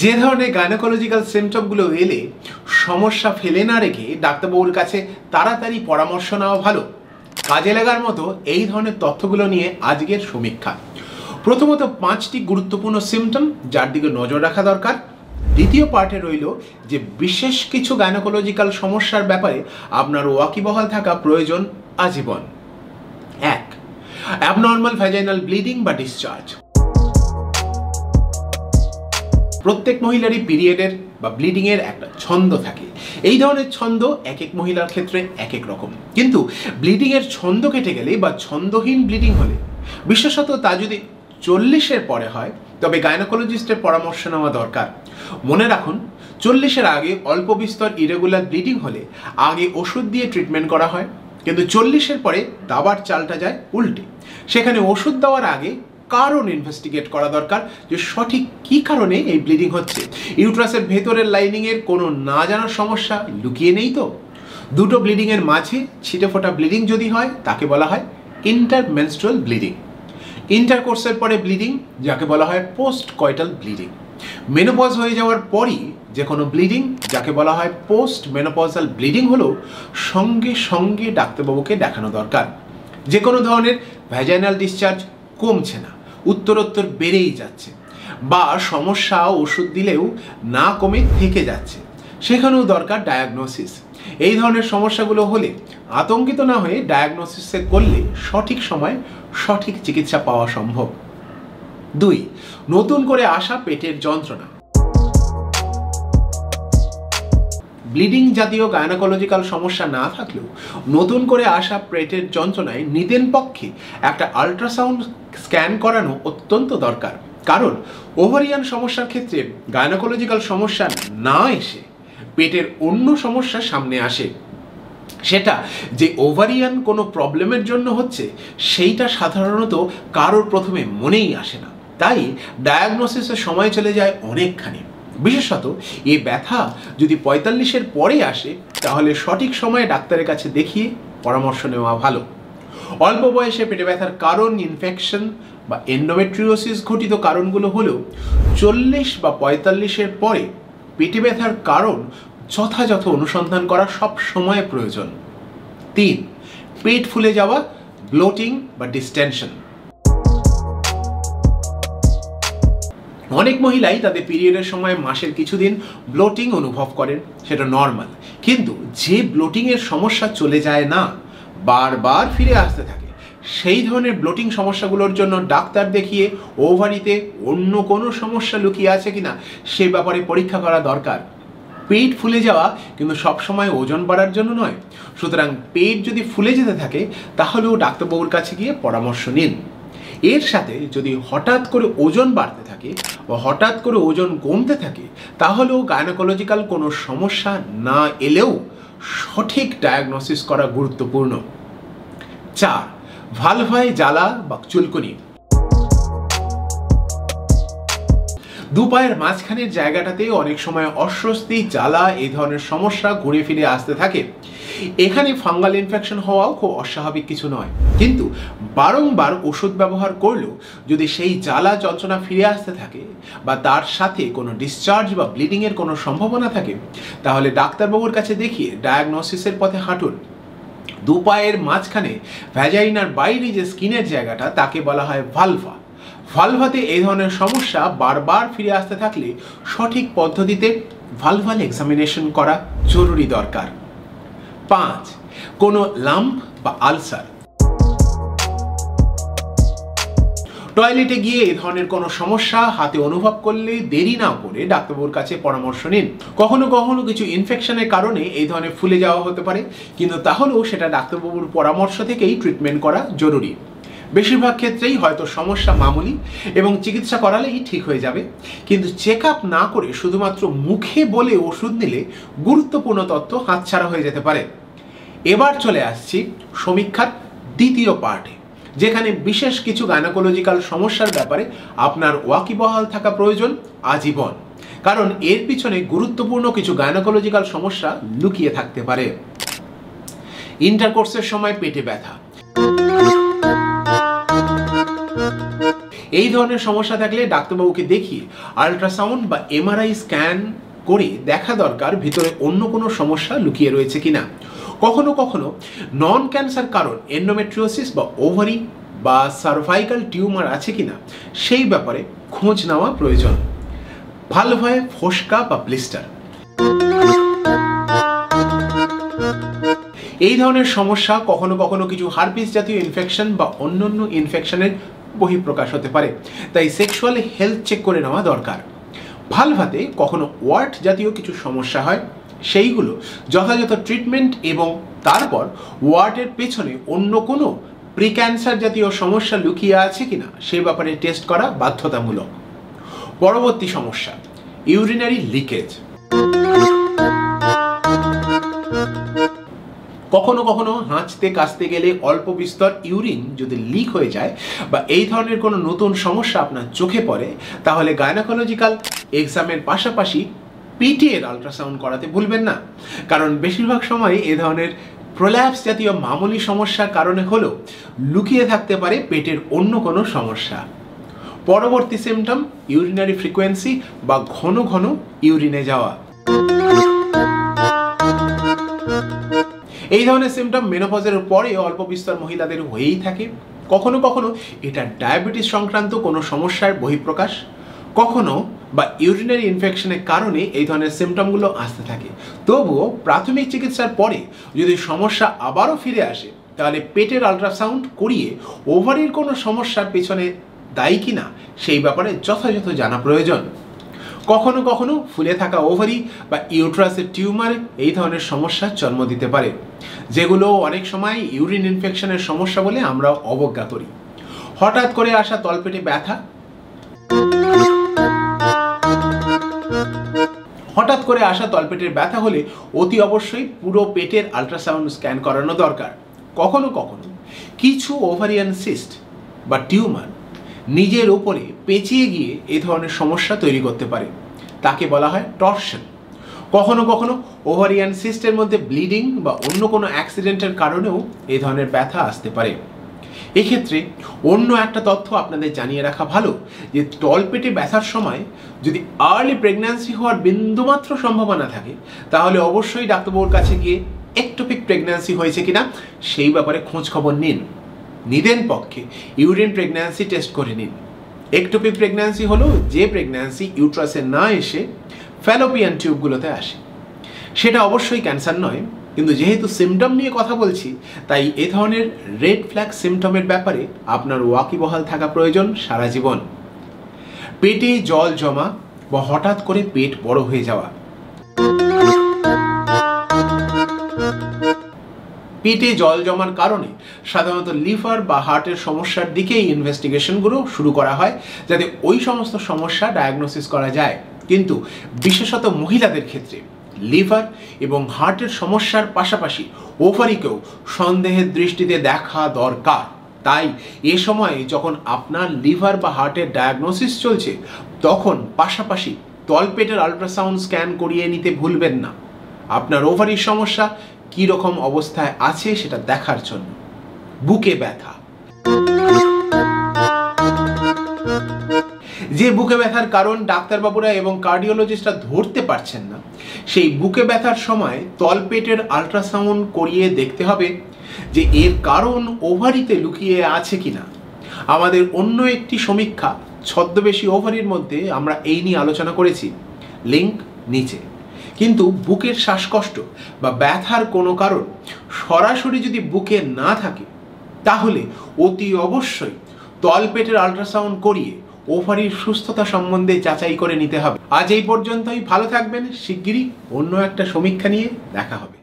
যে ধরনের গাইনোকোলজিক্যাল সিমটমগুলো এলে সমস্যা ফেলে না রেখে ডাক্তারবাবুর কাছে তাড়াতাড়ি পরামর্শ নেওয়া ভালো, কাজে লাগার মতো এই ধরনের তথ্যগুলো নিয়ে আজকের সমীক্ষা। প্রথমত 5টি গুরুত্বপূর্ণ সিমটম যার দিকে নজর রাখা দরকার। দ্বিতীয় পার্টে রইল যে বিশেষ কিছু গাইনোকোলজিক্যাল সমস্যার ব্যাপারে আপনার ওয়াকিবহাল থাকা প্রয়োজন আজীবন। 1. অ্যাবনর্মাল ভ্যাজাইনাল ব্লিডিং বা ডিসচার্জ। প্রত্যেক মহিলারই পিরিয়ডের বা ব্লিডিং এর একটা ছন্দ থাকে। এই ধরনের ছন্দ এক এক মহিলার ক্ষেত্রে এক এক রকম, কিন্তু ব্লিডিং এর ছন্দ কেটে গেলে বা ছন্দহীন ব্লিডিং হলে, বিশেষত তা যদি 40-এর পরে হয়, তবে গাইনোকোলজিস্টের পরামর্শ নেওয়া দরকার। মনে রাখুন, 40-এর আগে অল্প বিস্তর ইরেগুলার ব্লিডিং হলে আগে ওষুধ দিয়ে ট্রিটমেন্ট করা হয়, কিন্তু 40-এর পরে দাবার চালটা যায় উল্টে। সেখানে ওষুধ দেওয়ার আগে কারণ ইনভেস্টিগেট করা দরকার যে সঠিক কি কারণে এই ব্লিডিং হচ্ছে। ইউট্রাসের ভেতরের লাইনিং এর কোনো না জানার সমস্যা লুকিয়ে নেই তো? দুটো ব্লিডিং এর মাঝে ছিটে ফোটা ব্লিডিং যদি হয় তাকে বলা হয় ইন্টারমেনস্ট্রুয়াল ব্লিডিং। ইন্টারকোর্সের পরে ব্লিডিং যাকে বলা হয় পোস্ট কয়টাল ব্লিডিং। মেনোপজ হয়ে যাওয়ার পরই যে কোনো ব্লিডিং যাকে বলা হয় পোস্ট মেনোপজাল ব্লিডিং হলেও সঙ্গে সঙ্গে ডাক্তারবাবুকে দেখানো দরকার। যে কোনো ধরনের ভ্যাজাইনাল ডিসচার্জ কমছে না, উত্তরোত্তর বেড়েই যাচ্ছে, বা সমস্যা ওষুধ দিলেও না কমে থেকে যাচ্ছে, সেখানেও দরকার ডায়াগনোসিস। এই ধরনের সমস্যাগুলো হলে আতঙ্কিত না হয়ে ডায়াগনোসিসে করলে সঠিক সময় সঠিক চিকিৎসা পাওয়া সম্ভব। 2. নতুন করে আসা পেটের যন্ত্রণা। ব্লিডিং জাতীয় গাইনোকোলজিক্যাল সমস্যা না থাকলেও নতুন করে আসা পেটের যন্ত্রণায় নিদেন পক্ষে একটা আল্ট্রাসাউন্ড স্ক্যান করানো অত্যন্ত দরকার। কারণ ওভারিয়ান সমস্যার ক্ষেত্রে গাইনোকোলজিক্যাল সমস্যা না এসে পেটের অন্য সমস্যা সামনে আসে। সেটা যে ওভারিয়ান কোনো প্রবলেমের জন্য হচ্ছে সেইটা সাধারণত কারোর প্রথমে মনেই আসে না, তাই ডায়াগনোসিসের সময় চলে যায় অনেকখানি। বিশেষত এই ব্যথা যদি 45-এর পরে আসে তাহলে সঠিক সময়ে ডাক্তারের কাছে দেখিয়ে পরামর্শ নেওয়া ভালো। অল্প বয়সে পেটে ব্যথার কারণ ইনফেকশন বা এন্ডোমেট্রিওসিস ঘটিত কারণগুলো হলেও 40 বা 45-এর পরে পেটে ব্যথার কারণ যথাযথ অনুসন্ধান করা সব সময় প্রয়োজন। 3. পেট ফুলে যাওয়া, ব্লোটিং বা ডিস্টেনশন। অনেক মহিলাই তাদের পিরিয়ডের সময় মাসের কিছুদিন ব্লোটিং অনুভব করেন, সেটা নর্মাল, কিন্তু যে ব্লোটিং এর সমস্যা চলে যায় না, বারবার ফিরে আসতে থাকে, সেই ধরনের ব্লোটিং সমস্যাগুলোর জন্য ডাক্তার দেখিয়ে ওভারিতে অন্য কোনো সমস্যা লুকিয়ে আছে কিনা সে ব্যাপারে পরীক্ষা করা দরকার। পেট ফুলে যাওয়া কিন্তু সবসময় ওজন বাড়ার জন্য নয়, সুতরাং পেট যদি ফুলে যেতে থাকে তাহলেও ডাক্তারবাবুর কাছে গিয়ে পরামর্শ নিন। এর সাথে যদি হঠাৎ করে ওজন বাড়তে থাকে বা হঠাৎ করে ওজন কমতে থাকে তাহলেও গাইনোকোলজিক্যাল কোনো সমস্যা না এলেও সঠিক ডায়াগনোসিস করা গুরুত্বপূর্ণ। 4. ভালভায় জ্বালা বা চুলকুনি। দুপায়ের মাঝখানের জায়গাটাতে অনেক সময় অস্বস্তি, জ্বালা এই ধরনের সমস্যা ঘুরে ফিরে আসতে থাকে। এখানে ফাঙ্গাল ইনফেকশন হওয়াও খুব অস্বাভাবিক কিছু নয়, কিন্তু বারংবার ওষুধ ব্যবহার করলেও যদি সেই জ্বালা যন্ত্রণা ফিরে আসতে থাকে বা তার সাথে কোনো ডিসচার্জ বা ব্লিডিং এর কোনো সম্ভাবনা থাকে তাহলে ডাক্তারবাবুর কাছে দেখিয়ে ডায়াগনোসিসের পথে হাঁটুন। দুপায়ের মাঝখানে ভ্যাজাইনার বাইরে যে স্কিনের জায়গাটা তাকে বলা হয় ভালভা। ভালভাতে এই ধরনের সমস্যা বারবার ফিরে আসতে থাকলে সঠিক পদ্ধতিতে ভালভাল এক্সামিনেশন করা জরুরি দরকার। 5. কোনো লাম্প বা আলসার। টয়লেটে গিয়ে এই ধরনের কোনো সমস্যা হাতে অনুভব করলে দেরি না করে ডাক্তারবাবুর কাছে পরামর্শ নিন। কখনো কখনো কিছু ইনফেকশনের কারণে এই ধরনের ফুলে যাওয়া হতে পারে, কিন্তু তাহলেও সেটা ডাক্তারবাবুর পরামর্শ থেকেই ট্রিটমেন্ট করা জরুরি। বেশিরভাগ ক্ষেত্রেই হয়তো সমস্যা মামুলি এবং চিকিৎসা করালেই ঠিক হয়ে যাবে, কিন্তু চেক আপ না করে শুধুমাত্র মুখে বলে ওষুধ নিলে গুরুত্বপূর্ণ তথ্য হাতছাড়া হয়ে যেতে পারে। এবার চলে আসছি সমীক্ষার দ্বিতীয় পার্টে, যেখানে বিশেষ কিছু গাইনোকোলজিক্যাল সমস্যার ব্যাপারে আপনার ওয়াকিবহাল থাকা প্রয়োজন আজীবন, কারণ এর পিছনে গুরুত্বপূর্ণ কিছু গাইনোকোলজিক্যাল সমস্যা লুকিয়ে থাকতে পারে। ইন্টারকোর্সের সময় পেটে ব্যথা। এই ধরনের সমস্যা থাকলে ডাক্তারবাবুকে দেখিয়ে আল্ট্রাসাউন্ড বা এমআরআই স্ক্যান করে দেখা দরকার ভিতরে অন্য কোনো সমস্যা লুকিয়ে রয়েছে কিনা। কখনো কখনো নন ক্যান্সার কারণ এন্ডোমেট্রিওসিস বা ওভারি বা সার্ভাইকাল টিউমার আছে কিনা সেই ব্যাপারে খোঁজ নেওয়া প্রয়োজন। ভালোভাবে ফোসকা বা ব্লিস্টার, এই ধরনের সমস্যা কখনো কখনো কিছু হার্পিস জাতীয় ইনফেকশন বা অন্যান্য ইনফেকশনের বহিঃপ্রকাশ হতে পারে, তাই সেক্সুয়াল হেলথ চেক করে নেওয়া দরকার। ভালভাতে কখনো ওয়ার্ট জাতীয় কিছু সমস্যা হয়, সেইগুলো যথাযথ ট্রিটমেন্ট এবং তারপর ওয়ার্টের পেছনে অন্য কোনো প্রিক্যান্সার জাতীয় সমস্যা লুকিয়ে আছে কিনা সে ব্যাপারে টেস্ট করা বাধ্যতামূলক। পরবর্তী সমস্যা, ইউরিনারি লিকেজ। কখনো কখনো হাঁচতে কাশতে গেলে অল্প বিস্তর ইউরিন যদি লিক হয়ে যায় বা এই ধরনের কোনো নতুন সমস্যা আপনার চোখে পড়ে, তাহলে গাইনোকোলজিক্যাল এক্সামের পাশাপাশি পিটি এর আল্ট্রাসাউন্ড করাতে ভুলবেন না, কারণ বেশিরভাগ সময় এ ধরনের প্রোল্যাপস জাতীয় মামুলি সমস্যার কারণে হলেও লুকিয়ে থাকতে পারে পেটের অন্য কোনো সমস্যা। পরবর্তী সিমটম, ইউরিনারি ফ্রিকোয়েন্সি বা ঘন ঘন ইউরিনে যাওয়া। এই ধরনের সিমটম মেনোপজের পরে অল্প বিস্তর মহিলাদের হয়েই থাকে। কখনো কখনো এটা ডায়াবেটিস সংক্রান্ত কোনো সমস্যার বহিঃপ্রকাশ, কখনো বা ইউরিনারি ইনফেকশনের কারণে এই ধরনের সিমটমগুলো আসতে থাকে। তবুও প্রাথমিক চিকিৎসার পরে যদি সমস্যা আবারও ফিরে আসে, তাহলে পেটের আল্ট্রাসাউন্ড করিয়ে ওভারির কোনো সমস্যার পেছনে দায়ী কিনা সেই ব্যাপারে যথাযথ জানা প্রয়োজন। কখনো কখনো ফুলে থাকা ওভারি বা ইউট্রাসের টিউমার এই ধরনের সমস্যার জন্ম দিতে পারে, যেগুলো অনেক সময় ইউরিন ইনফেকশনের সমস্যা বলে আমরা অবজ্ঞা করি। হঠাৎ করে আসা তলপেটে ব্যথা, হঠাৎ করে আসা তলপেটের ব্যথা হলে অতি অবশ্যই পুরো পেটের আল্ট্রাসাউন্ড স্ক্যান করানো দরকার। কখনো কখনো কিছু ওভারিয়ান সিস্ট বা টিউমার নিজের উপরে পেঁচিয়ে গিয়ে এই ধরনের সমস্যা তৈরি করতে পারে, তাকে বলা হয় টর্শন। কখনো কখনো ওভারিয়ান সিস্টের মধ্যে ব্লিডিং বা অন্য কোনো অ্যাক্সিডেন্টের কারণেও এই ধরনের ব্যথা আসতে পারে। এক্ষেত্রে অন্য একটা তথ্য আপনাদের জানিয়ে রাখা ভালো যে তলপেটে ব্যথার সময় যদি আর্লি প্রেগন্যান্সি হওয়ার বিন্দুমাত্র সম্ভাবনা থাকে, তাহলে অবশ্যই ডাক্তারবাবুর কাছে গিয়ে একটোপিক প্রেগন্যান্সি হয়েছে কিনা সেই ব্যাপারে খোঁজ খবর নিন। নিদেন পক্ষে ইউরিন প্রেগন্যান্সি টেস্ট করে নিন। একটোপিক প্রেগন্যান্সি হলো যে প্রেগন্যান্সি ইউট্রাসে না এসে ফ্যালোপিয়ান টিউবগুলোতে আসে। সেটা অবশ্যই ক্যান্সার নয়, কিন্তু যেহেতু সিমটম নিয়ে কথা বলছি, তাই এ ধরনের রেড ফ্ল্যাগ সিমটমের ব্যাপারে আপনার ওয়াকিবহাল থাকা প্রয়োজন সারা জীবন। পেটে জল জমা বা হঠাৎ করে পেট বড় হয়ে যাওয়া। পেটে জল জমার কারণে সাধারণত লিভার বা হার্টের সমস্যার দিকেই ইনভেস্টিগেশনগুলো শুরু করা হয়, যাতে ওই সমস্ত সমস্যা ডায়াগনোসিস করা যায়। কিন্তু বিশেষত মহিলাদের ক্ষেত্রে লিভার এবং হার্টের সমস্যার পাশাপাশি ওভারিকেও সন্দেহের দৃষ্টিতে দেখা দরকার। তাই এ সময়ে যখন আপনার লিভার বা হার্টের ডায়াগনোসিস চলছে, তখন পাশাপাশি তলপেটের আল্ট্রাসাউন্ড স্ক্যান করিয়ে নিতে ভুলবেন না, আপনার ওভারির সমস্যা কী রকম অবস্থায় আছে সেটা দেখার জন্য। বুকে ব্যথা, যে বুকে ব্যথার কারণ ডাক্তারবাবুরা এবং কার্ডিওলজিস্টরা ধরতে পারছেন না, সেই বুকে ব্যথার সময় তলপেটের আল্ট্রাসাউন্ড করিয়ে দেখতে হবে যে এর কারণ ওভারিতে লুকিয়ে আছে কিনা। আমাদের অন্য একটি সমীক্ষা ছদ্মবেশী ওভারির মধ্যে আমরা এই নিয়ে আলোচনা করেছি, লিঙ্ক নিচে। কিন্তু বুকের শ্বাসকষ্ট বা ব্যথার কোনো কারণ সরাসরি যদি বুকে না থাকে, তাহলে অতি অবশ্যই তলপেটের আল্ট্রাসাউন্ড করিয়ে ওভারির সুস্থতা সম্বন্ধে যাচাই করে নিতে হবে। আজ এই পর্যন্তই, ভালো থাকবেন। শিগগিরই অন্য একটা সমীক্ষা নিয়ে দেখা হবে।